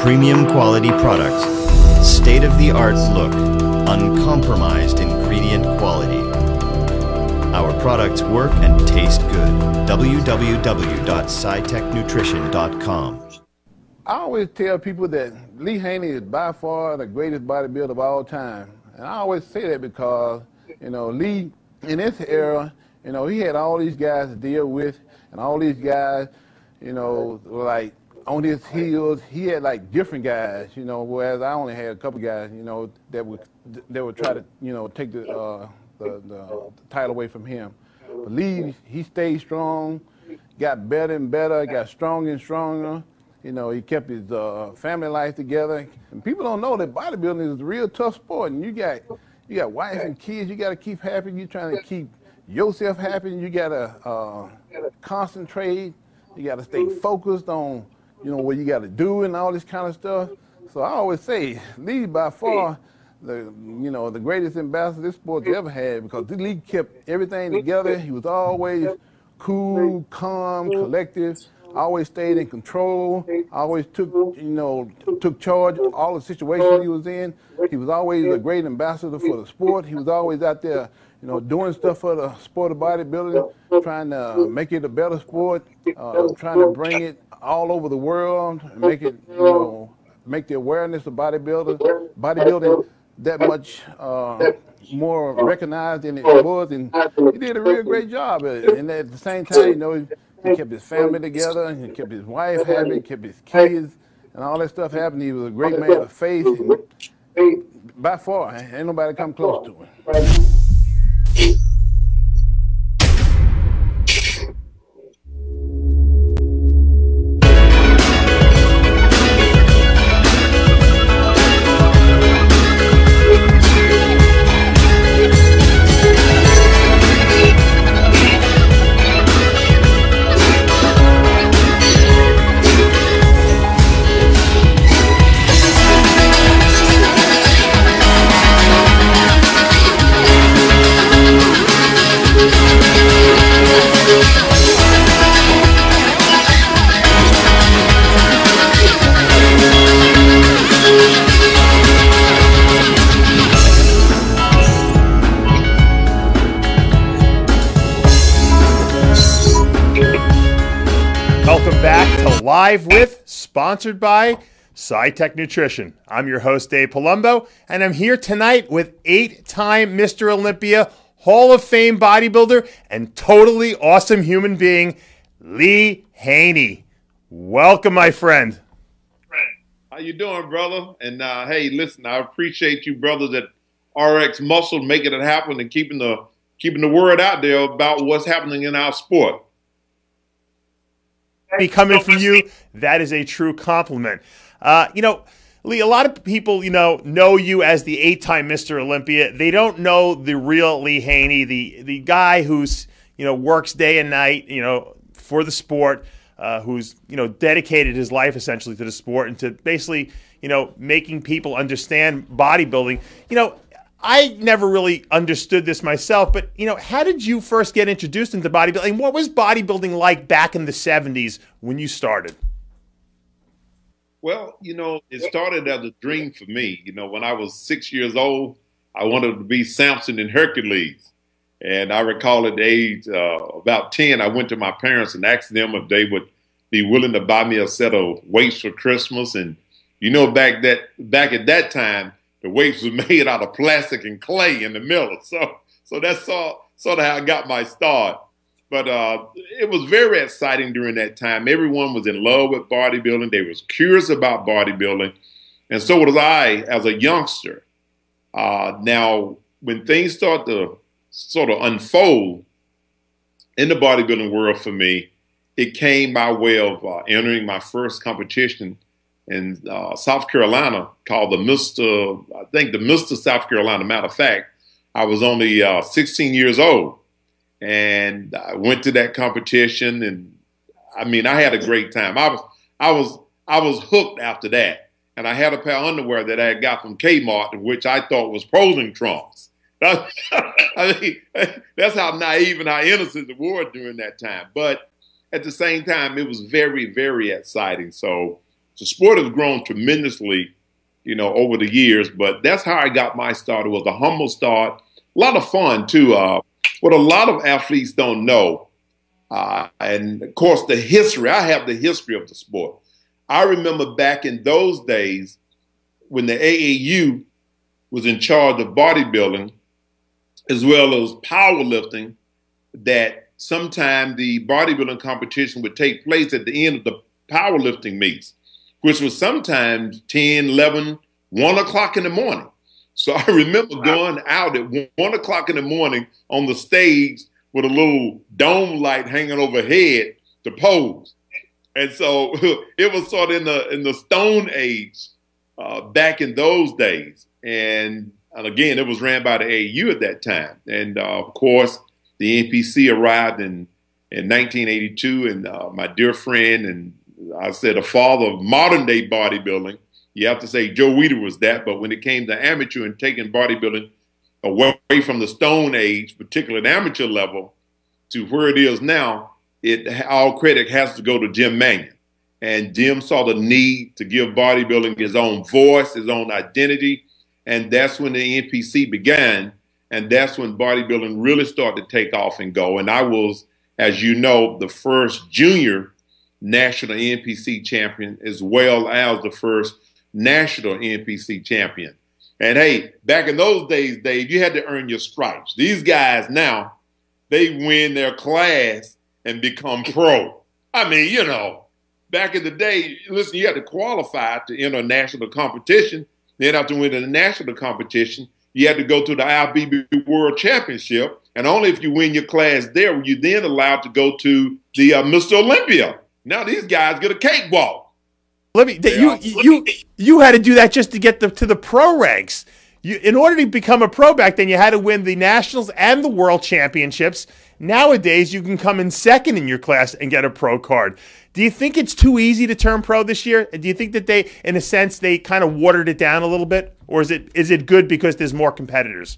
Premium quality products. State-of-the-art look. Uncompromised ingredient quality. Our products work and taste good. www.scitechnutrition.com. I always tell people that Lee Haney is by far the greatest bodybuilder of all time. And I always say that because, you know, Lee, in this era, you know, he had all these guys to deal with, and all these guys, you know, like on his heels, he had like different guys, you know, whereas I only had a couple guys, you know, that would try to, you know, take the title away from him. But Lee, he stayed strong, got better and better, got stronger and stronger. You know, he kept his family life together. And people don't know that bodybuilding is a real tough sport. And you got wife and kids. You got to keep happy. You're trying to keep yourself happy. You got to concentrate. You got to stay focused on, you know, what you got to do and all this kind of stuff. So I always say, Lee by far the greatest ambassador this sport's ever had, because Lee kept everything together. He was always cool, calm, collective. Always stayed in control. Always took charge of all the situations he was in. He was always a great ambassador for the sport. He was always out there, you know, doing stuff for the sport of bodybuilding, trying to make it a better sport, trying to bring it all over the world, and make it, you know, make the awareness of bodybuilding that much more recognized than it was. And he did a real great job at it. And at the same time, you know, he kept his family together, he kept his wife happy, kept his kids, and all that stuff happened. He was a great man of faith, and by far, ain't nobody come close to him. Welcome back to Live With, sponsored by SciTech Nutrition. I'm your host, Dave Palumbo, and I'm here tonight with 8-time Mr. Olympia, Hall of Fame bodybuilder, and totally awesome human being, Lee Haney. Welcome, my friend. How you doing, brother? And hey, listen, I appreciate you brothers at RXMuscle making it happen and keeping the word out there about what's happening in our sport. Coming from you, that is a true compliment. You know, Lee, a lot of people, you know you as the 8-time Mr. Olympia. They don't know the real Lee Haney, the guy who's, you know, works day and night, you know, for the sport, who's, you know, dedicated his life essentially to the sport and to basically, you know, making people understand bodybuilding. You know, I never really understood this myself, but, you know, how did you first get introduced into bodybuilding? What was bodybuilding like back in the 70s when you started? Well, you know, it started as a dream for me. You know, when I was 6 years old, I wanted to be Samson and Hercules. And I recall at the age about 10, I went to my parents and asked them if they would be willing to buy me a set of weights for Christmas. And, you know, back at that time, the weights were made out of plastic and clay in the middle. So that's sort of how I got my start. But it was very exciting during that time. Everyone was in love with bodybuilding. They was curious about bodybuilding. And so was I as a youngster. Now, when things start to sort of unfold in the bodybuilding world for me, it came by way of entering my first competition in South Carolina called the Mr. South Carolina. Matter of fact, I was only 16 years old, and I went to that competition, and I mean, I had a great time. I was hooked after that, and I had a pair of underwear that I had got from Kmart, which I thought was posing trunks. I mean, that's how naive and how innocent the were during that time. But at the same time, it was very, very exciting. So The sport has grown tremendously, you know, over the years, but that's how I got my start. It was a humble start, a lot of fun too. What a lot of athletes don't know, and of course the history, I have the history of the sport. I remember back in those days when the AAU was in charge of bodybuilding as well as powerlifting, that sometime the bodybuilding competition would take place at the end of the powerlifting meets, which was sometimes 10, 11, 1 o'clock in the morning. So I remember going out at 1 o'clock in the morning on the stage with a little dome light hanging overhead to pose. And so it was sort of in the Stone Age back in those days. And again, it was ran by the AAU at that time. And of course, the NPC arrived in 1982, and my dear friend, and I said the father of modern day bodybuilding, you have to say Joe Weider was that, but when it came to amateur and taking bodybuilding away from the Stone Age, particularly at amateur level, to where it is now, all credit has to go to Jim Mannion. And Jim saw the need to give bodybuilding his own voice, his own identity, and that's when the NPC began, and that's when bodybuilding really started to take off and go. And I was, as you know, the first junior national NPC champion, as well as the first national NPC champion. And hey, back in those days, Dave, you had to earn your stripes. These guys now, they win their class and become pro. I mean, you know, back in the day, listen, you had to qualify to enter a national competition. Then after winning the national competition, you had to go to the IBB World Championship. And only if you win your class there were you then allowed to go to the Mr. Olympia. Now these guys get a cakewalk. You had to do that just to get to the pro ranks. In order to become a pro back then, you had to win the nationals and the world championships. Nowadays, you can come in second in your class and get a pro card. Do you think it's too easy to turn pro this year? Do you think that they, in a sense, they kind of watered it down a little bit? Or is it good because there's more competitors?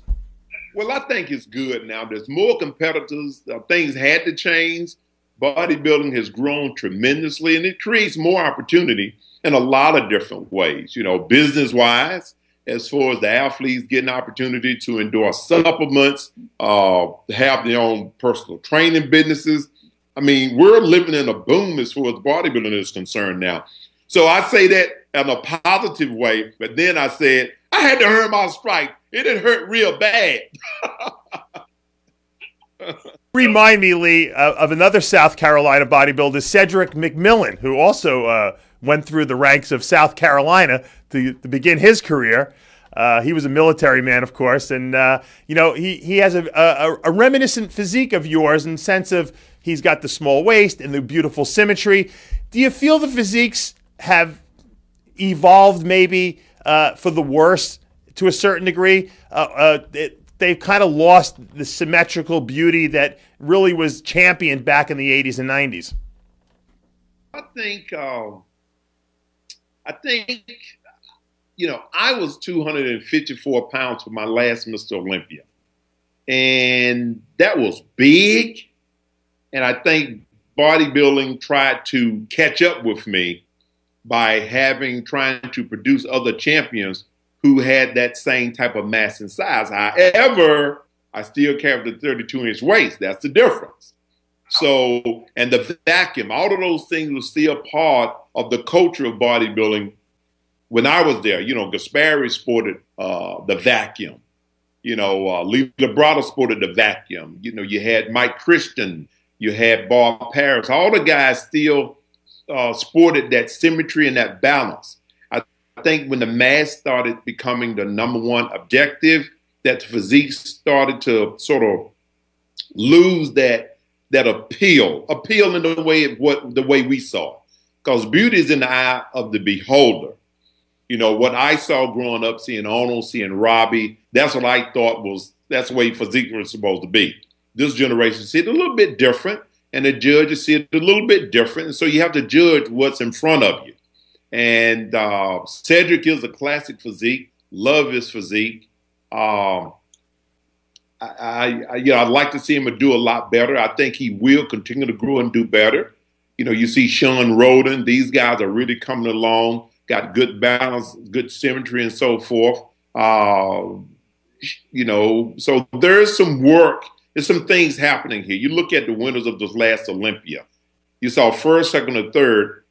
Well, I think it's good now. There's more competitors. Things had to change. Bodybuilding has grown tremendously, and it creates more opportunity in a lot of different ways. You know, business-wise, as far as the athletes getting opportunity to endorse supplements, have their own personal training businesses. I mean, we're living in a boom as far as bodybuilding is concerned now. So I say that in a positive way, but then I said, I had to earn my stripe. It didn't hurt real bad. Remind me, Lee, of another South Carolina bodybuilder, Cedric McMillan, who also went through the ranks of South Carolina to begin his career. He was a military man, of course, and you know, he has a reminiscent physique of yours in the sense of he's got the small waist and the beautiful symmetry. Do you feel the physiques have evolved maybe for the worse to a certain degree? They've kind of lost the symmetrical beauty that really was championed back in the 80s and 90s. I think, you know, I was 254 pounds for my last Mr. Olympia. And that was big. And I think bodybuilding tried to catch up with me by trying to produce other champions who had that same type of mass and size. However, I still carry the 32-inch waist. That's the difference. So, and the vacuum, all of those things were still part of the culture of bodybuilding when I was there. You know, Gaspari sported the vacuum. You know, Lee Labrada sported the vacuum. You know, you had Mike Christian, you had Bob Paris. All the guys still sported that symmetry and that balance. I think when the mass started becoming the #1 objective, that the physique started to sort of lose that appeal in the way we saw it. Because beauty is in the eye of the beholder. You know, what I saw growing up, seeing Arnold, seeing Robbie, that's what I thought that's the way physique was supposed to be. This generation see it a little bit different, and the judges see it a little bit different. And so you have to judge what's in front of you. And Cedric is a classic physique. Love his physique. I'd like to see him do a lot better. I think he will continue to grow and do better. You know, you see Sean Roden. These guys are really coming along, got good balance, good symmetry, and so forth. You know, so there's some work. There's some things happening here. You look at the winners of this last Olympia. You saw first, second, and third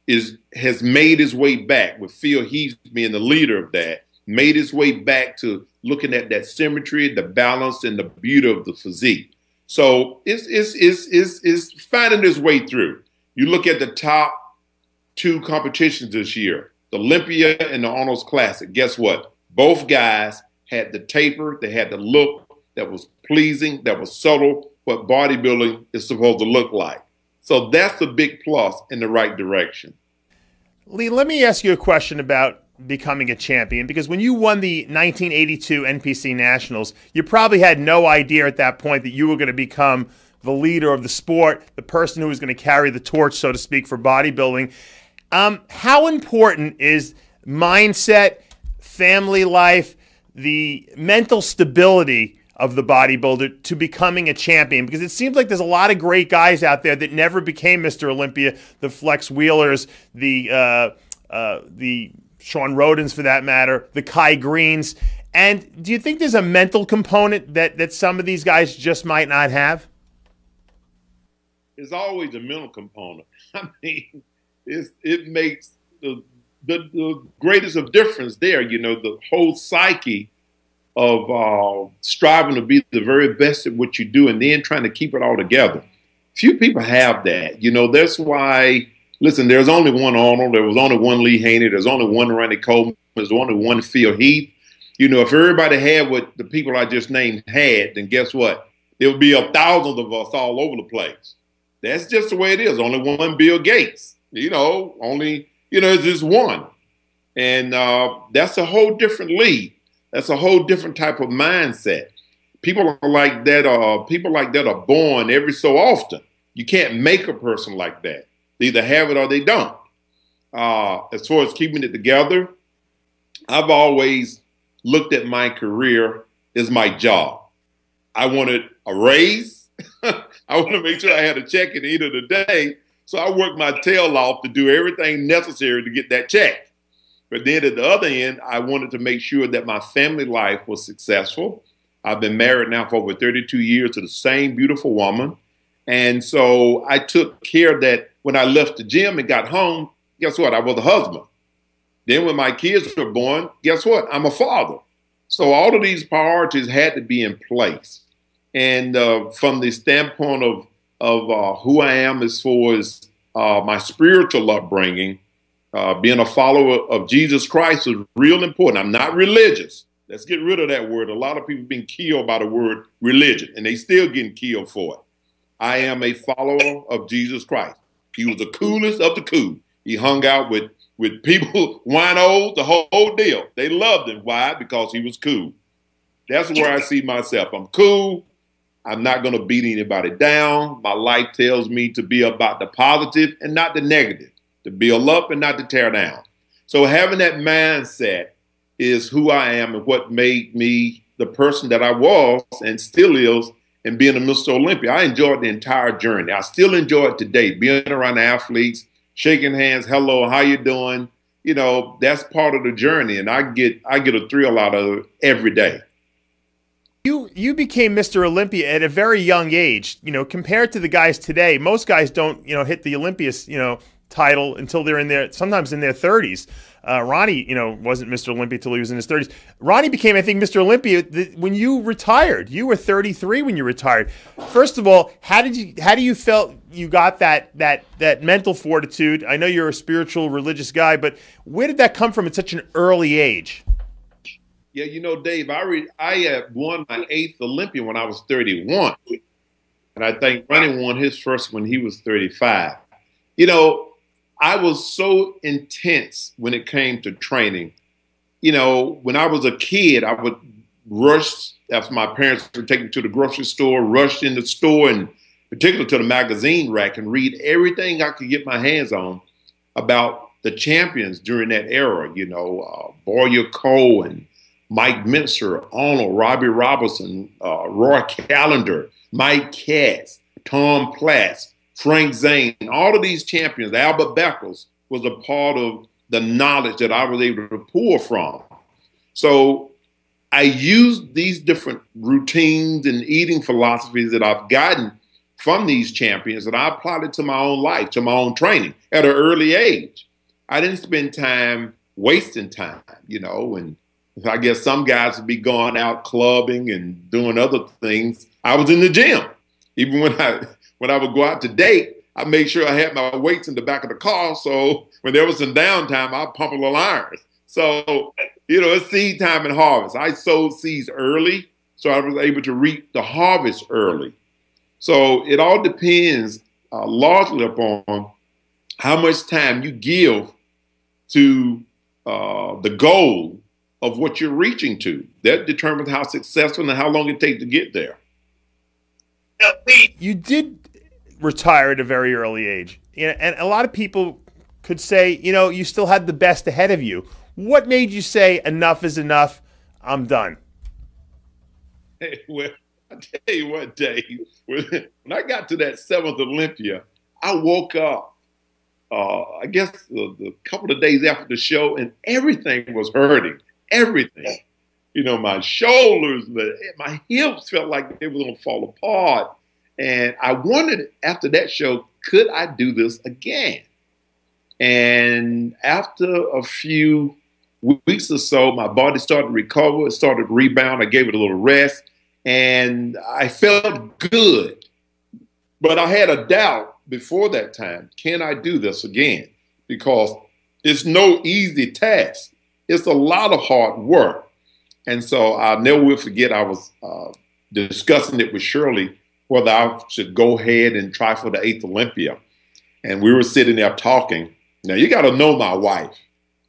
has made his way back, with Phil Heath being the leader of that, made his way back to looking at that symmetry, the balance, and the beauty of the physique. So it's finding its way through. You look at the top two competitions this year, the Olympia and the Arnold's Classic. Guess what? Both guys had the taper, they had the look that was pleasing, that was subtle, what bodybuilding is supposed to look like. So that's a big plus in the right direction. Lee, let me ask you a question about becoming a champion, because when you won the 1982 NPC Nationals, you probably had no idea at that point that you were going to become the leader of the sport, the person who was going to carry the torch, so to speak, for bodybuilding. How important is mindset, family life, the mental stability of the bodybuilder to becoming a champion? Because it seems like there's a lot of great guys out there that never became Mr. Olympia, the Flex Wheelers, the Sean Rodens for that matter, the Kai Greens. And do you think there's a mental component that some of these guys just might not have? There's always a mental component. I mean, it makes the greatest of difference there. You know, the whole psyche of striving to be the very best at what you do and then trying to keep it all together. Few people have that. You know, that's why, listen, there's only one Arnold. There was only one Lee Haney. There's only one Randy Coleman. There's only one Phil Heath. You know, if everybody had what the people I just named had, then guess what? There would be 1,000 of us all over the place. That's just the way it is. Only one Bill Gates. You know, it's just one. And that's a whole different league. That's a whole different type of mindset. People like that are born every so often. You can't make a person like that. They either have it or they don't. As far as keeping it together, I've always looked at my career as my job. I wanted a raise. I want to make sure I had a check at the end of the day. So I worked my tail off to do everything necessary to get that check. But then at the other end, I wanted to make sure that my family life was successful. I've been married now for over 32 years to the same beautiful woman. And so I took care of that. When I left the gym and got home, guess what? I was a husband. Then when my kids were born, guess what? I'm a father. So all of these priorities had to be in place. And from the standpoint of who I am as far as my spiritual upbringing, being a follower of Jesus Christ is real important. I'm not religious. Let's get rid of that word. A lot of people have been killed by the word religion, and they still getting killed for it. I am a follower of Jesus Christ. He was the coolest of the cool. He hung out with people, winos, the whole deal. They loved him. Why? Because he was cool. That's where I see myself. I'm cool. I'm not going to beat anybody down. My life tells me to be about the positive and not the negative, to build up and not to tear down. So having that mindset is who I am and what made me the person that I was and still is in being a Mr. Olympia. I enjoyed the entire journey. I still enjoy it today, being around athletes, shaking hands, hello, how you doing? You know, that's part of the journey, and I get a thrill out of it every day. You became Mr. Olympia at a very young age. You know, compared to the guys today, most guys don't, hit the Olympia, title until they're sometimes in their 30s. Ronnie, wasn't Mr. Olympia till he was in his 30s. Ronnie became, I think, Mr. Olympia when you retired. You were 33 when you retired. First of all, how do you felt you got that mental fortitude? I know you're a spiritual, religious guy, but where did that come from at such an early age? Yeah, Dave, I won my 8th Olympia when I was 31. And I think Ronnie won his first when he was 35. I was so intense when it came to training. When I was a kid, I would rush after my parents would take me to the grocery store, rush in the store, and particularly to the magazine rack and read everything I could get my hands on about the champions during that era. Boyer Cole and Mike Mincer, Arnold, Robbie Robertson, Roy Callender, Mike Katz, Tom Platz, Frank Zane, all of these champions, Albert Beckles was a part of the knowledge that I was able to pull from. So I used these different routines and eating philosophies that I've gotten from these champions, and I applied it to my own life, to my own training at an early age. I didn't spend time wasting time, you know, and I guess some guys would be going out clubbing and doing other things. I was in the gym. Even when I would go out to date, I made sure I had my weights in the back of the car. So when there was some downtime, I'd pump a little irons. So, you know, it's seed time and harvest. I sowed seeds early, so I was able to reap the harvest early. So it all depends largely upon how much time you give to the goal of what you're reaching to. That determines how successful and how long it takes to get there. You did retire at a very early age, and a lot of people could say, you know, you still had the best ahead of you. What made you say enough is enough, I'm done? Hey, well, I tell you what, Dave, when I got to that 7th Olympia, I woke up, I guess the couple of days after the show, and everything was hurting, everything. You know, my shoulders, my hips felt like they were going to fall apart. And I wondered after that show, could I do this again? And after a few weeks or so, my body started to recover. It started to rebound. I gave it a little rest. And I felt good. But I had a doubt before that time, can I do this again? Because it's no easy task. It's a lot of hard work. And so I'll never will forget, I was discussing it with Shirley whether I should go ahead and try for the 8th Olympia. And we were sitting there talking. Now, you got to know my wife.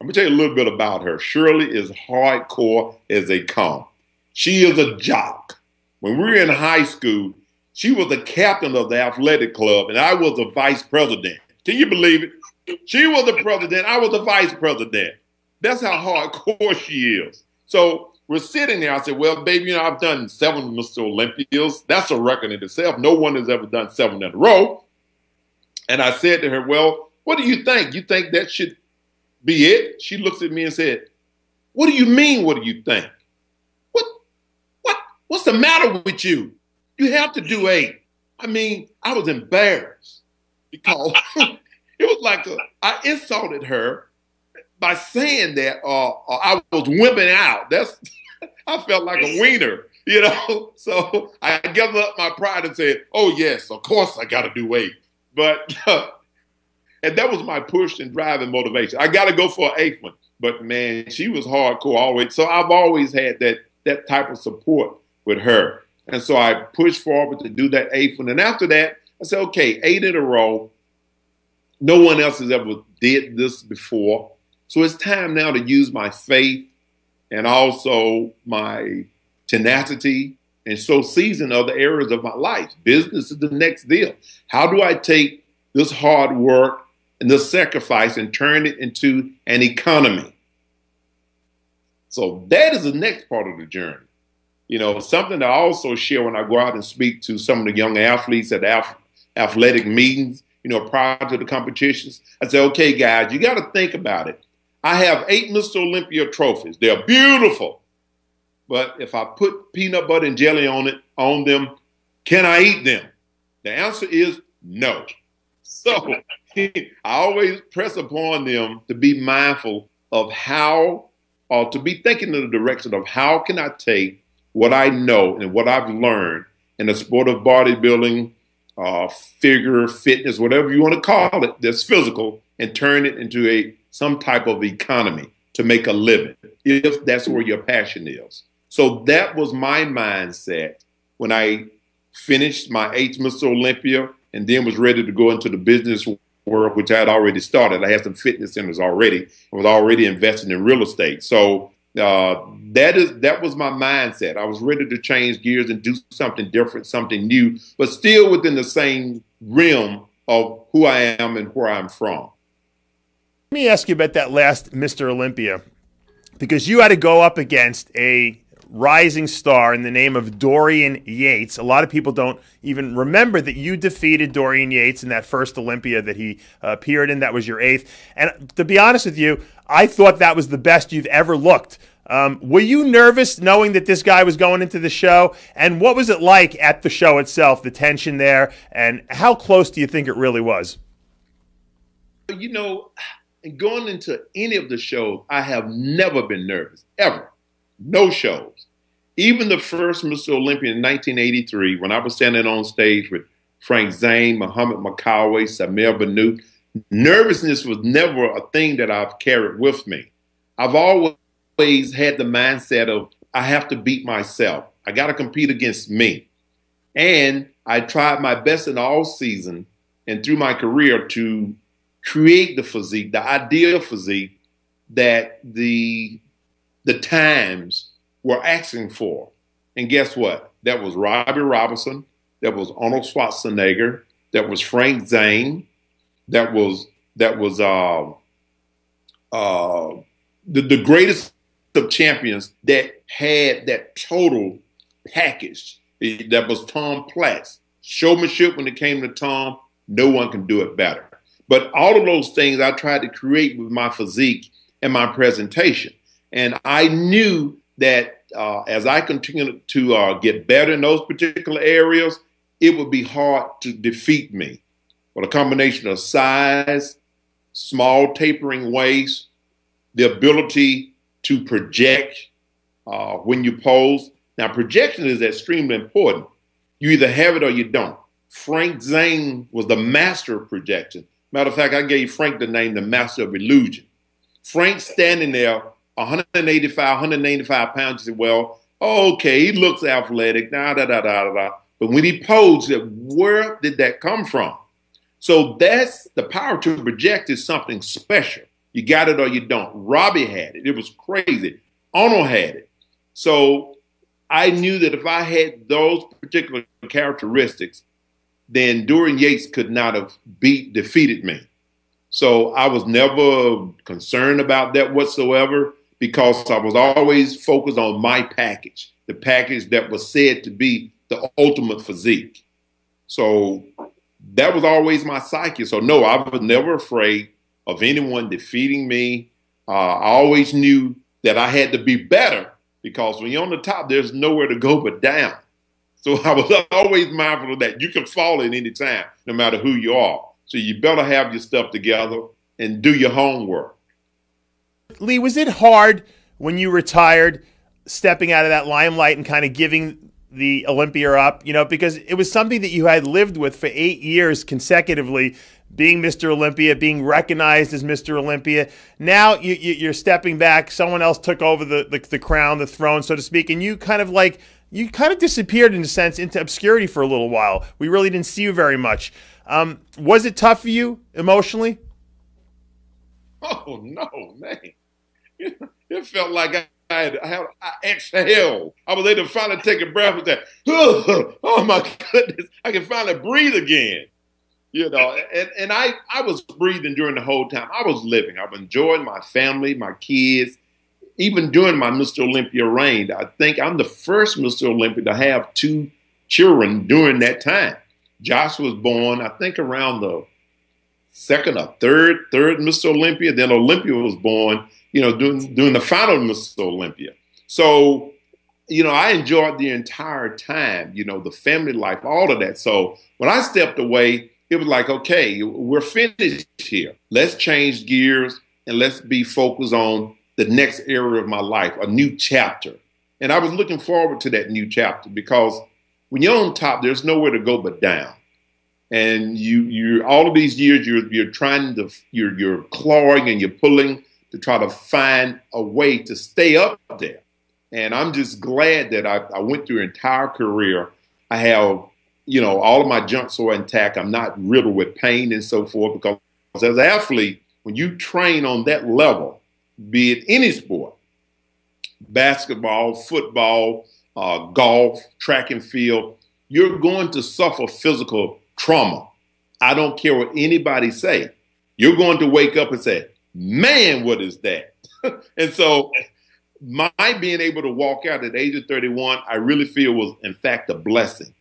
I'm going to tell you a little bit about her. Shirley is hardcore as they come. She is a jock. When we were in high school, she was the captain of the athletic club, and I was the vice president. Can you believe it? She was the president. I was the vice president. That's how hardcore she is. So we're sitting there. I said, well, baby, you know, I've done 7 Mr. Olympias. That's a record in itself. No one has ever done 7 in a row. And I said to her, well, what do you think? You think that should be it? She looks at me and said, what do you mean, what do you think? What's the matter with you? You have to do 8. I mean, I was embarrassed because it was like I insulted her by saying that I was wimping out. I felt like a wiener, you know? So I gathered up my pride and said, oh, yes, of course I got to do 8. But, and that was my push and drive and motivation. I got to go for an 8th one. But, man, she was hardcore always. So I've always had that type of support with her. And so I pushed forward to do that 8th one. And after that, I said, okay, 8 in a row. No one else has ever did this before. So it's time now to use my faith and also my tenacity and so season other areas of my life. Business is the next deal. How do I take this hard work and this sacrifice and turn it into an economy? So that is the next part of the journey. You know, something that I also share when I go out and speak to some of the young athletes at athletic meetings, you know, prior to the competitions. I say, okay, guys, you got to think about it. I have 8 Mr. Olympia trophies. They're beautiful. But if I put peanut butter and jelly on them, can I eat them? The answer is no. So I always press upon them to be mindful of how, or to be thinking in the direction of how can I take what I know and what I've learned in the sport of bodybuilding, figure, fitness, whatever you want to call it, that's physical, and turn it into some type of economy to make a living, if that's where your passion is. So that was my mindset when I finished my 8th Mr. Olympia and then was ready to go into the business world, which I had already started. I had some fitness centers already. I was already investing in real estate. So that was my mindset. I was ready to change gears and do something different, something new, but still within the same realm of who I am and where I'm from. Let me ask you about that last Mr. Olympia, because you had to go up against a rising star in the name of Dorian Yates. A lot of people don't even remember that you defeated Dorian Yates in that first Olympia that he appeared in. That was your 8th. And to be honest with you, I thought that was the best you've ever looked. Were you nervous knowing that this guy was going into the show? And what was it like at the show itself, the tension there, and how close do you think it really was? You know, going into any of the shows, I have never been nervous, ever. No shows. Even the first Mr. Olympia in 1983, when I was standing on stage with Frank Zane, Muhammad Makawi, Samir Bannout, nervousness was never a thing that I've carried with me. I've always had the mindset of I have to beat myself. I got to compete against me. And I tried my best in all season and through my career to create the physique, the ideal physique that the times were asking for. And guess what? That was Robbie Robinson. That was Arnold Schwarzenegger. That was Frank Zane. That was the greatest of champions that had that total package. That was Tom Platz. Showmanship when it came to Tom, no one can do it better. But all of those things I tried to create with my physique and my presentation. And I knew that as I continued to get better in those particular areas, it would be hard to defeat me. But a combination of size, small tapering waist, the ability to project when you pose. Now, projection is extremely important. You either have it or you don't. Frank Zane was the master of projection. Matter of fact, I gave Frank the name the master of illusion. Frank standing there, 185 pounds, he said, well, okay, he looks athletic, But when he posed, where did that come from? So that's the power to project is something special. You got it or you don't. Robbie had it. It was crazy. Arnold had it. So I knew that if I had those particular characteristics, then Dorian Yates could not have defeated me. So I was never concerned about that whatsoever because I was always focused on my package, the package that was said to be the ultimate physique. So that was always my psyche. So no, I was never afraid of anyone defeating me. I always knew that I had to be better because when you're on the top, there's nowhere to go but down. So I was always mindful of that. You can fall at any time, no matter who you are. So you better have your stuff together and do your homework. Lee, was it hard when you retired, stepping out of that limelight and kind of giving the Olympia up? You know, because it was something that you had lived with for 8 years consecutively, being Mr. Olympia, being recognized as Mr. Olympia. Now you're stepping back. Someone else took over the crown, the throne, so to speak, and you kind of disappeared in a sense into obscurity for a little while. We really didn't see you very much. Was it tough for you emotionally? Oh, no, man. It felt like I exhaled. I was able to finally take a breath and say, oh my goodness, I can finally breathe again. You know, and I was breathing during the whole time. I was living. I was enjoying my family, my kids. Even during my Mr. Olympia reign, I think I'm the first Mr. Olympia to have 2 children during that time. Josh was born, I think, around the second or third Mr. Olympia. Then Olympia was born, you know, during the final Mr. Olympia. So, you know, I enjoyed the entire time, you know, the family life, all of that. So when I stepped away, it was like, okay, we're finished here. Let's change gears and let's be focused on the next area of my life, a new chapter. And I was looking forward to that new chapter because when you're on top, there's nowhere to go but down. And you all of these years, you're trying to, you're clawing and you're pulling to try to find a way to stay up there. And I'm just glad that I went through an entire career. I have, you know, all of my joints are intact. I'm not riddled with pain and so forth because as an athlete, when you train on that level, be it any sport, basketball, football, golf, track and field, you're going to suffer physical trauma. I don't care what anybody say. You're going to wake up and say, man, what is that? And so my being able to walk out at the age of 31, I really feel was in fact a blessing,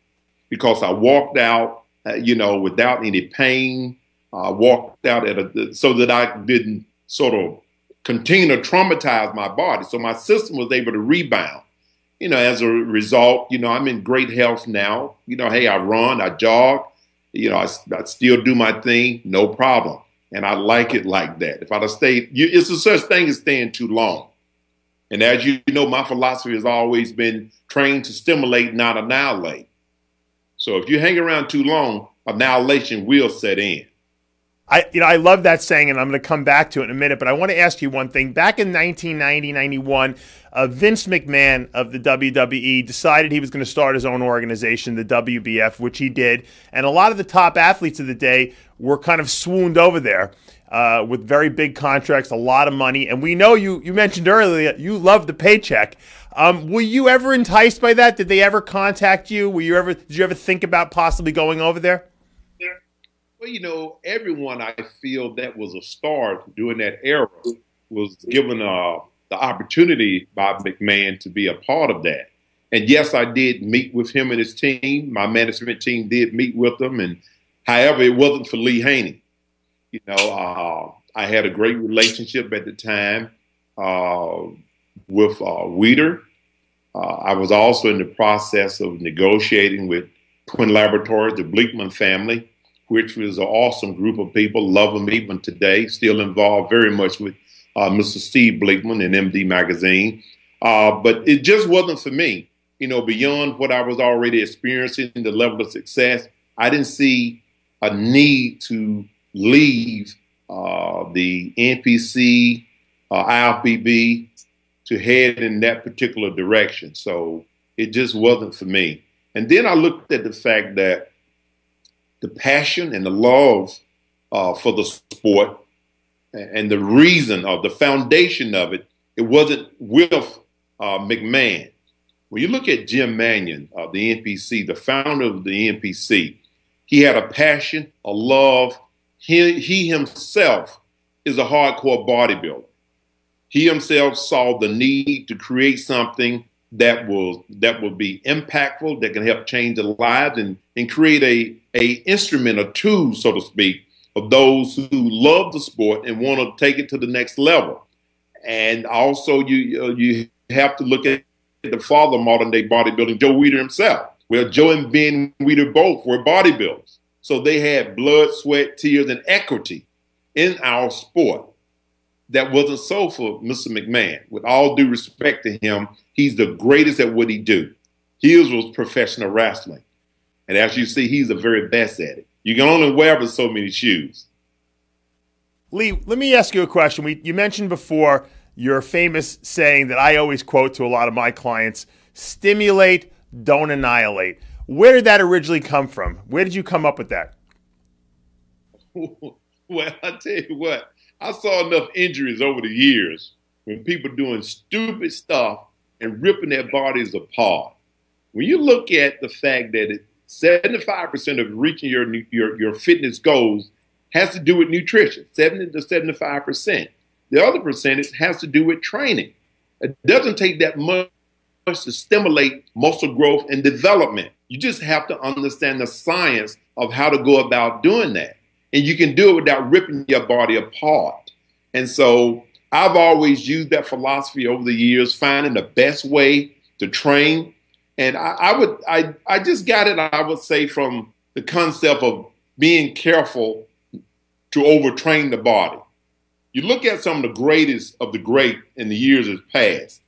because I walked out, without any pain. I walked out so that I didn't sort of continue to traumatize my body. So my system was able to rebound. As a result, I'm in great health now. Hey, I run, I jog, I still do my thing, no problem. And I like it like that. If I'd have stayed, it's a such thing as staying too long. And as you know, my philosophy has always been train to stimulate, not annihilate. So if you hang around too long, annihilation will set in. I love that saying, and I'm going to come back to it in a minute, but I want to ask you one thing. Back in 1990-91, Vince McMahon of the WWE decided he was going to start his own organization, the WBF, which he did. And a lot of the top athletes of the day were kind of swooned over there with very big contracts, a lot of money. And we know you mentioned earlier you love the paycheck. Were you ever enticed by that? Did they ever contact you? Did you ever think about possibly going over there? Well, everyone I feel that was a star during that era was given the opportunity by McMahon to be a part of that. And yes, I did meet with him and his team. My management team did meet with them. And however, it wasn't for Lee Haney. I had a great relationship at the time with Weider. I was also in the process of negotiating with Twin Laboratories, the Bleekman family, which was an awesome group of people, love them even today, still involved very much with Mr. Steve Bleekman and MD Magazine. But it just wasn't for me. Beyond what I was already experiencing, the level of success, I didn't see a need to leave the NPC, IFBB, to head in that particular direction. So it just wasn't for me. And then I looked at the fact that the passion and the love for the sport and the reason of the foundation of it, it wasn't with McMahon. When you look at Jim Manion of the NPC, the founder of the NPC, he had a passion, a love. He himself is a hardcore bodybuilder. He himself saw the need to create something that will be impactful, that can help change the lives and create a instrument, a tool, so to speak, of those who love the sport and want to take it to the next level. And also you have to look at the father of modern day bodybuilding, Joe Weider himself. Well, Joe and Ben Weider both were bodybuilders. So they had blood, sweat, tears, and equity in our sport. That wasn't so for Mr. McMahon. With all due respect to him, he's the greatest at what he do. His was professional wrestling. And as you see, he's the very best at it. You can only wear but so many shoes. Lee, let me ask you a question. You mentioned before your famous saying that I always quote to a lot of my clients, stimulate, don't annihilate. Where did that originally come from? Where did you come up with that? Well, I tell you what. I saw enough injuries over the years when people doing stupid stuff and ripping their bodies apart. When you look at the fact that 75% of reaching your fitness goals has to do with nutrition, 70 to 75%. The other percentage has to do with training. It doesn't take that much to stimulate muscle growth and development. You just have to understand the science of how to go about doing that. And you can do it without ripping your body apart. And so I've always used that philosophy over the years, finding the best way to train. And I just got it, I would say, from the concept of being careful to overtrain the body. You look at some of the greatest of the great in the years that past.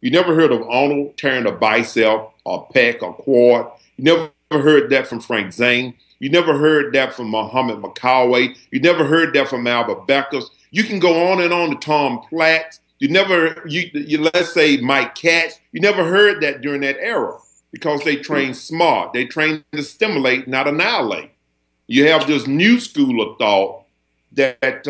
You never heard of Arnold tearing a bicep or pec or quad. You never heard that from Frank Zane. You never heard that from Muhammad McCalloway. You never heard that from Albert Beckers. You can go on and on to Tom Platt. Let's say Mike Katz. You never heard that during that era because they trained smart. They trained to stimulate, not annihilate. You have this new school of thought that,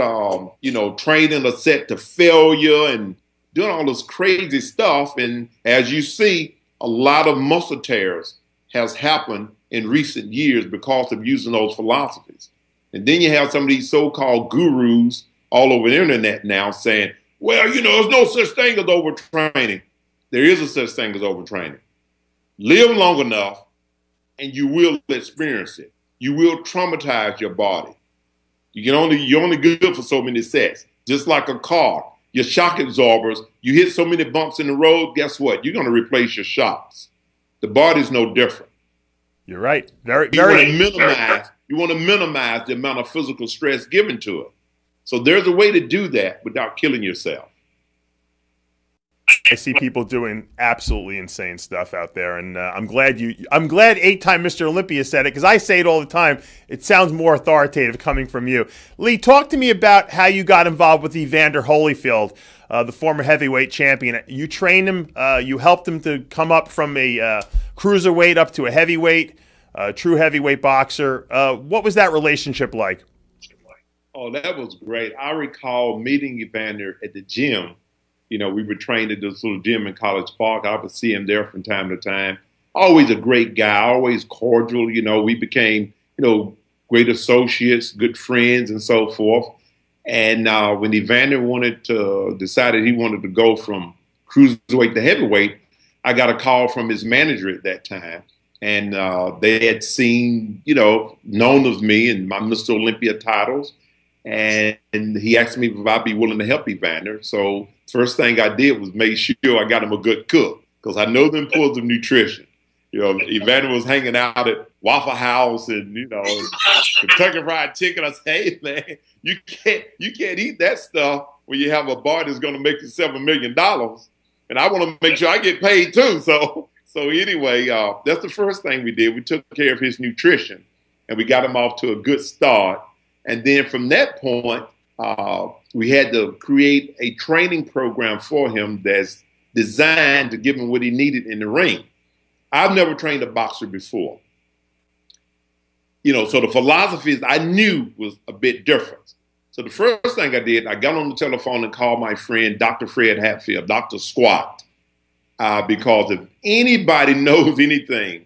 training a set to failure and doing all this crazy stuff. And as you see, a lot of muscle tears has happened in recent years because of using those philosophies. And then you have some of these so-called gurus all over the internet now saying, well, there's no such thing as overtraining. There is a such thing as overtraining. Live long enough and you will experience it. You will traumatize your body. You're only good for so many sets. Just like a car, your shock absorbers, you hit so many bumps in the road, guess what? You're going to replace your shocks. The body's no different. You're right. You want to minimize the amount of physical stress given to it. So there's a way to do that without killing yourself. I see people doing absolutely insane stuff out there, and I'm glad 8-time Mr. Olympia said it, because I say it all the time. It sounds more authoritative coming from you. Lee, talk to me about how you got involved with Evander Holyfield, the former heavyweight champion. You trained him, you helped him to come up from a cruiserweight up to a heavyweight, true heavyweight boxer. What was that relationship like? Oh, that was great. I recall meeting Evander at the gym. We were trained at this little gym in College Park. I would see him there from time to time. Always a great guy, always cordial. We became, great associates, good friends, and so forth. And when Evander decided he wanted to go from cruiserweight to heavyweight, I got a call from his manager at that time. And they had seen, known of me and my Mr. Olympia titles. And he asked me if I'd be willing to help Evander. So first thing I did was make sure I got him a good cook, because I know the importance of nutrition. Evander was hanging out at Waffle House and, Kentucky Fried Chicken. I said, hey, man, you can't eat that stuff when you have a bar that's going to make you $7 million. And I want to make sure I get paid too. So anyway, that's the first thing we did. We took care of his nutrition and we got him off to a good start. And then from that point, we had to create a training program for him that's designed to give him what he needed in the ring. I've never trained a boxer before. So the philosophies I knew was a bit different. So the first thing I did, I got on the telephone and called my friend, Dr. Fred Hatfield, Dr. Squat, because if anybody knows anything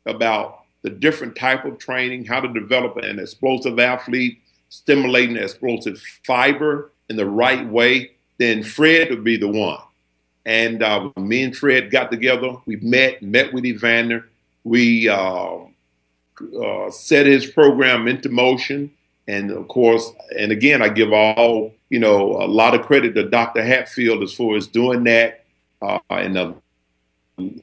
about the different type of training, how to develop an explosive athlete, stimulating explosive fiber in the right way, then Fred would be the one. And me and Fred got together. We met with Evander. We set his program into motion. And of course, and again, I give a lot of credit to Dr. Hatfield as far as doing that and the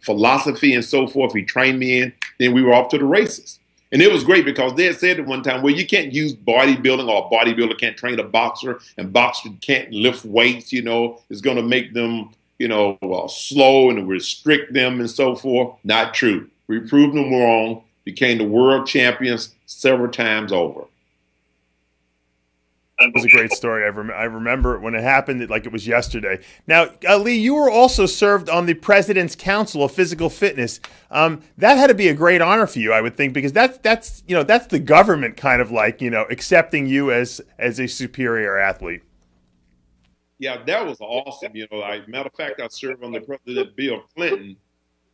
philosophy and so forth. He trained me in. Then we were off to the races. And it was great because they had said at one time, well, you can't use bodybuilding, or a bodybuilder can't train a boxer, and boxer can't lift weights, it's going to make them, slow and restrict them and so forth. Not true. We proved them wrong, became the world champions several times over. It was a great story. I remember when it happened like it was yesterday. Now, Lee, you were also served on the President's Council of Physical Fitness. That had to be a great honor for you, I would think, because that's the government kind of like, accepting you as a superior athlete. Yeah, that was awesome. Matter of fact, I served under President Bill Clinton.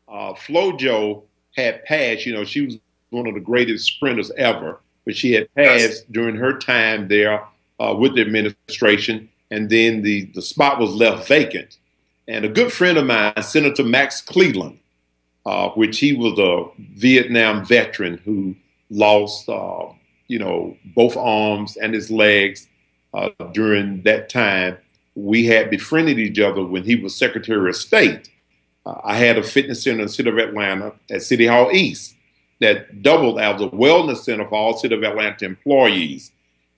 FloJo had passed. She was one of the greatest sprinters ever, but she had passed during her time there. With the administration, and then the spot was left vacant. And a good friend of mine, Senator Max Cleland, which he was a Vietnam veteran who lost, both arms and his legs during that time. We had befriended each other when he was Secretary of State. I had a fitness center in the city of Atlanta at City Hall East that doubled as a wellness center for all City of Atlanta employees.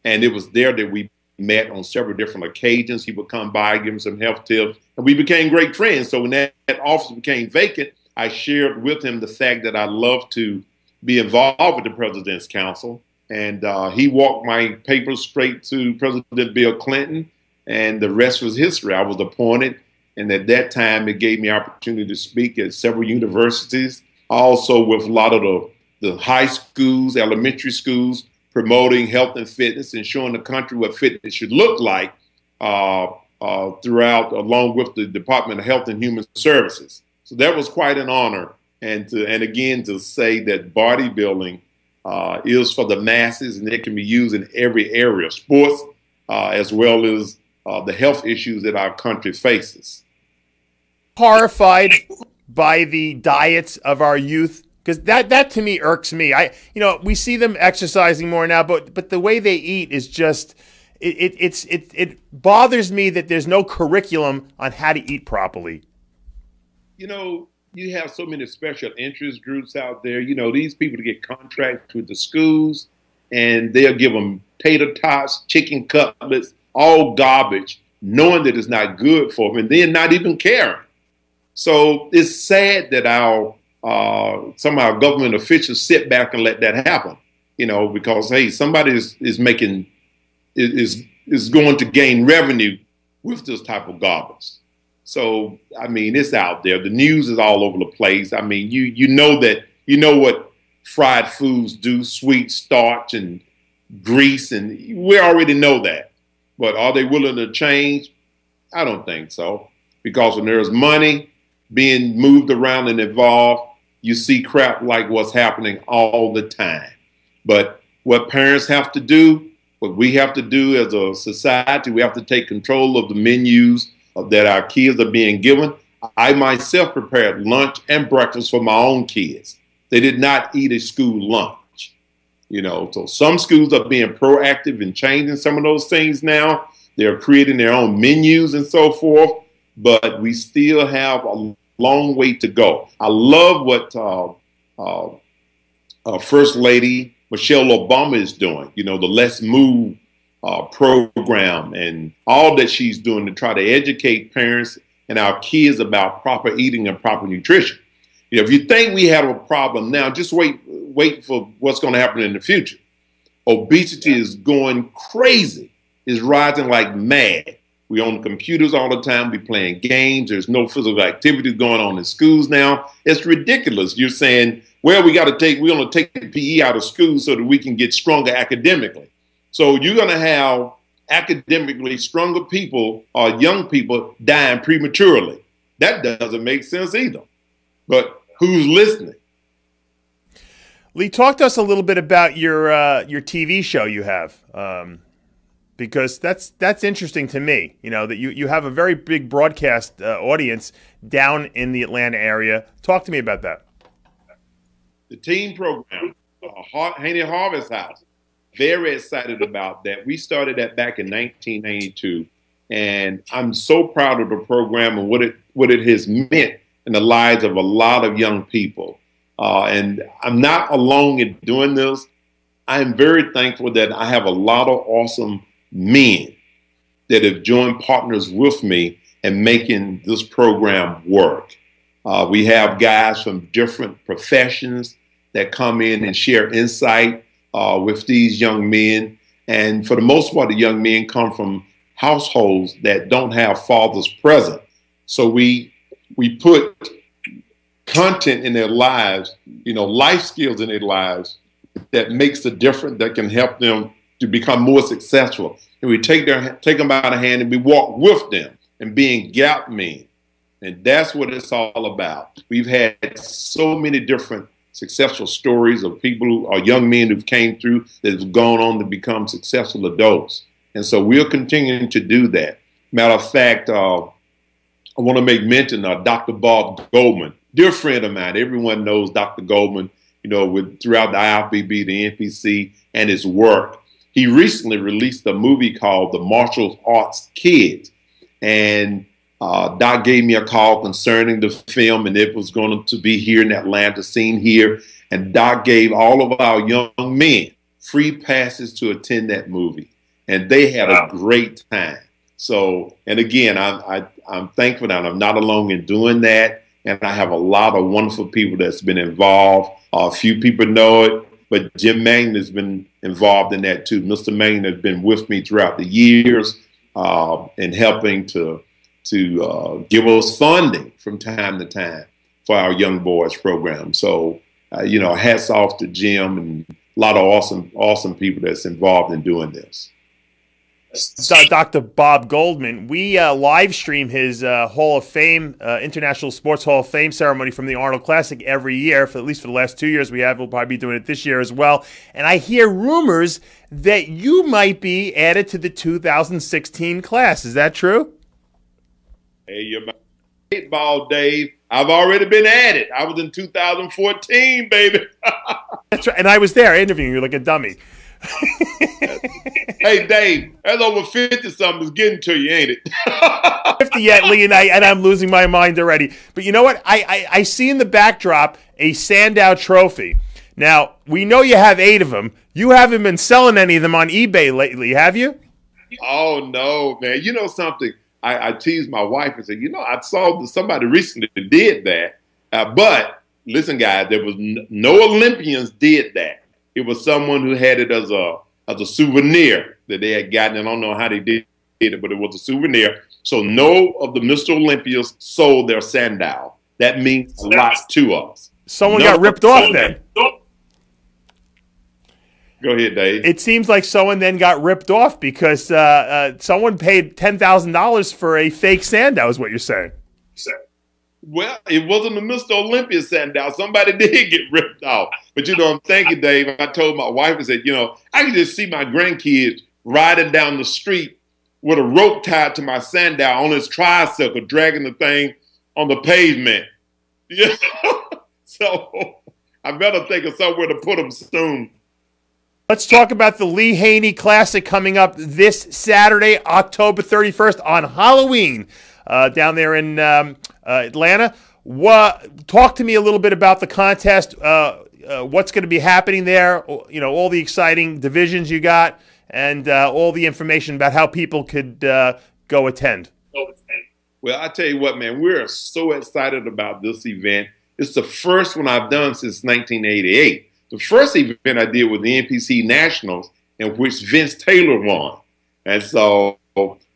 And it was there that we met on several different occasions. He would come by, give him some health tips, and we became great friends. So when that office became vacant, I shared with him the fact that I love to be involved with the President's Council. And he walked my papers straight to President Bill Clinton, and the rest was history. I was appointed, and at that time, it gave me opportunity to speak at several universities, also with a lot of the high schools, elementary schools, promoting health and fitness and showing the country what fitness should look like throughout, along with the Department of Health and Human Services. So that was quite an honor. And again, to say that bodybuilding is for the masses and it can be used in every area, sports as well as the health issues that our country faces. Horrified by the diets of our youth, because that to me irks me. We see them exercising more now, but the way they eat is just it bothers me that there's no curriculum on how to eat properly. You have so many special interest groups out there. These people get contracts with the schools, and they'll give them tater tots, chicken cutlets, all garbage, knowing that it's not good for them, and then not even caring. So it's sad that some of our government officials sit back and let that happen, because, hey, somebody is going to gain revenue with this type of garbage. So, it's out there. The news is all over the place. You know what fried foods do, sweet starch and grease, and we already know that. But are they willing to change? I don't think so. Because when there's money being moved around and involved, you see crap like what's happening all the time. But what parents have to do, what we have to do as a society, we have to take control of the menus that our kids are being given. I myself prepared lunch and breakfast for my own kids. They did not eat a school lunch. So some schools are being proactive in changing some of those things now. They're creating their own menus and so forth, but we still have a long way to go. I love what First Lady Michelle Obama is doing, the Let's Move program and all that she's doing to try to educate parents and our kids about proper eating and proper nutrition. If you think we have a problem now, just wait for what's going to happen in the future. Obesity is going crazy, is rising like mad. We on computers all the time. We playing games. There's no physical activity going on in schools now. It's ridiculous. You're saying, well, we're going to take the PE out of school so that we can get stronger academically. So you're going to have academically stronger people or young people dying prematurely. That doesn't make sense either. But who's listening? Lee, talk to us a little bit about your TV show you have, because that's interesting to me. That you have a very big broadcast audience down in the Atlanta area. Talk to me about that. The team program, Haney Harvest House. Very excited about that. We started that back in 1992, and I'm so proud of the program and what it has meant in the lives of a lot of young people. And I'm not alone in doing this. I'm very thankful that I have a lot of awesome men that have joined partners with me in making this program work. We have guys from different professions that come in and share insight with these young men. And for the most part, the young men come from households that don't have fathers present. So we put content in their lives, life skills in their lives that makes a difference, that can help them to become more successful. And we take them by the hand and we walk with them and being gap men. And that's what it's all about. We've had so many different successful stories of people who are young men who've came through that have gone on to become successful adults. And so we're continuing to do that. Matter of fact, I want to make mention of Dr. Bob Goldman, dear friend of mine. Everyone knows Dr. Goldman, throughout the IFBB, the NPC, and his work. He recently released a movie called The Martial Arts Kids. And Doc gave me a call concerning the film, and it was going to be here in Atlanta, seen here. And Doc gave all of our young men free passes to attend that movie. And they had a great time. So, and again, I'm thankful that I'm not alone in doing that. And I have a lot of wonderful people that's been involved. A few people know it, but Jim Mangan has been involved in that too. Mr. Mangan has been with me throughout the years and helping to give us funding from time to time for our Young Boys program. So, hats off to Jim and a lot of awesome people that's involved in doing this. Dr. Bob Goldman. We live stream his Hall of Fame, International Sports Hall of Fame ceremony from the Arnold Classic every year, for at least for the last 2 years we have. We'll probably be doing it this year as well. And I hear rumors that you might be added to the 2016 class. Is that true? Hey, you're my baseball, Dave. I've already been added. I was in 2014, baby. That's right. And I was there interviewing you like a dummy. Hey, Dave, that's over 50-something is getting to you, ain't it? 50 yet, Lee, and I'm losing my mind already. But you know what? I see in the backdrop a Sandow trophy. Now, we know you have 8 of them. You haven't been selling any of them on eBay lately, have you? Oh, no, man. You know something? I teased my wife and said, you know, I saw somebody recently did that. But listen, guys, there was no Olympians did that. It was someone who had it as a souvenir that they had gotten. I don't know how they did it, but it was a souvenir. So no of the Mr. Olympians sold their Sandow. That means a lot to us. Someone got ripped off then. Go ahead, Dave. It seems like someone then got ripped off because someone paid $10,000 for a fake Sandow, is what you're saying. Well, it wasn't a Mr. Olympia Sandow. Somebody did get ripped off. But, you know, I'm thanking Dave. I told my wife, I said, you know, I can just see my grandkids riding down the street with a rope tied to my Sandow on his tricycle, dragging the thing on the pavement. Yeah. So I better think of somewhere to put them soon. Let's talk about the Lee Haney Classic coming up this Saturday, October 31st on Halloween down there in Atlanta. Talk to me a little bit about the contest, what's going to be happening there, you know, all the exciting divisions you got, and all the information about how people could go attend. Well, I tell you what, man, we're so excited about this event. It's the first one I've done since 1988. The first event I did was the NPC Nationals, in which Vince Taylor won. And so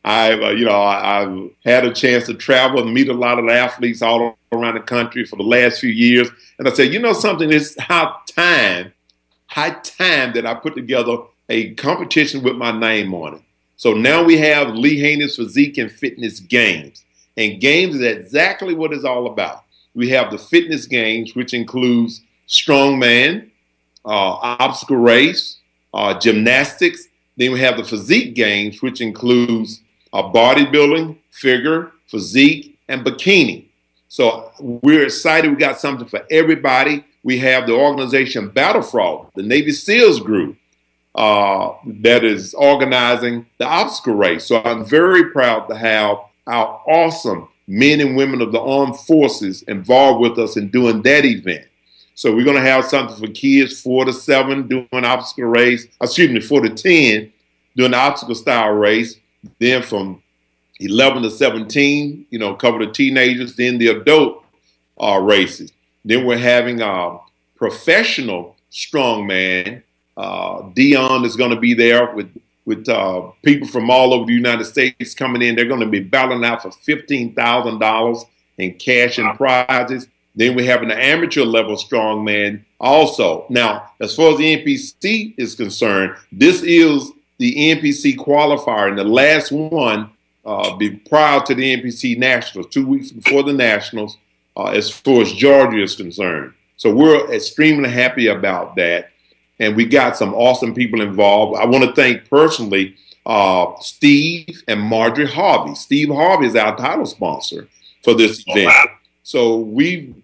I've had a chance to travel and meet a lot of the athletes all around the country for the last few years. And I said, you know something, it's high time that I put together a competition with my name on it. So now we have Lee Haney's Physique and Fitness Games. And games is exactly what it's all about. We have the fitness games, which includes strongman, obstacle race, gymnastics. Then we have the physique games, which includes bodybuilding, figure, physique, and bikini. So we're excited. We got something for everybody. We have the organization Battlefrog, the Navy SEALs group, that is organizing the obstacle race. So I'm very proud to have our awesome men and women of the armed forces involved with us in doing that event. So we're going to have something for kids 4 to 7 doing obstacle race, 4 to 10 doing the obstacle style race. Then from 11 to 17, you know, cover the teenagers, then the adult races. Then we're having professional strongman. Dion is going to be there with people from all over the United States coming in. They're going to be battling out for $15,000 in cash and prizes. Then we have an amateur level strongman also. Now, as far as the NPC is concerned, this is the NPC qualifier, and the last one be prior to the NPC Nationals, 2 weeks before the Nationals, as far as Georgia is concerned. So we're extremely happy about that, and we got some awesome people involved. I want to thank personally Steve and Marjorie Harvey. Steve Harvey is our title sponsor for this event. Wow. So we've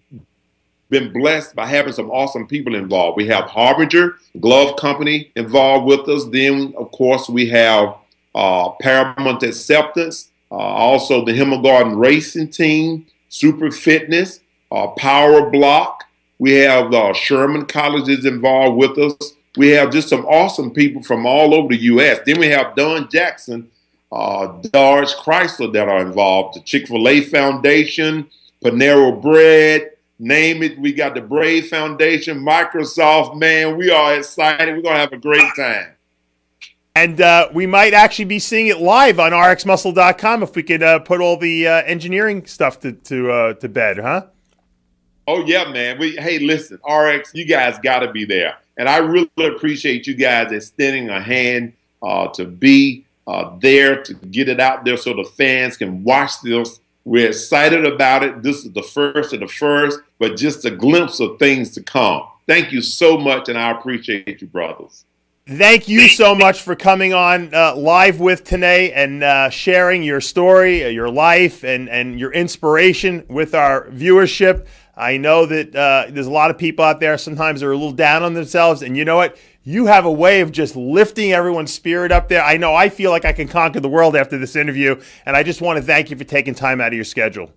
been blessed by having some awesome people involved. We have Harbinger Glove Company involved with us. Then, of course, we have Paramount Acceptance, also the Himmelgarden Racing Team, Super Fitness, Power Block. We have Sherman Colleges involved with us. We have just some awesome people from all over the U.S. Then we have Don Jackson, Dodge Chrysler that are involved, the Chick-fil-A Foundation, Panero Bread, name it. We got the Brave Foundation, Microsoft. Man, we are excited. We're going to have a great time. And we might actually be seeing it live on RXMuscle.com if we could put all the engineering stuff to bed, huh? Oh, yeah, man. Hey, listen, RX, you guys got to be there. And I really appreciate you guys extending a hand to be there to get it out there so the fans can watch this. We're excited about it. This is the first of the first, but just a glimpse of things to come. Thank you so much, and I appreciate you, brothers. Thank you so much for coming on live with today and sharing your story, your life, and your inspiration with our viewership. I know that there's a lot of people out there sometimes that are a little down on themselves, and you know what? You have a way of just lifting everyone's spirit up there. I know I feel like I can conquer the world after this interview, and I just want to thank you for taking time out of your schedule.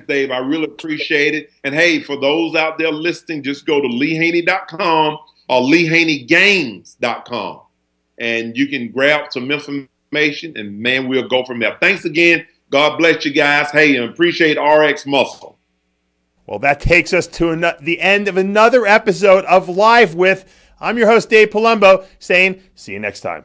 Dave, I really appreciate it. And hey, for those out there listening, just go to LeeHaney.com or LeeHaneyGames.com, and you can grab some information, and man, we'll go from there. Thanks again. God bless you guys. Hey, and appreciate RXMuscle. Well, that takes us to the end of another episode of Live With. I'm your host, Dave Palumbo, saying see you next time.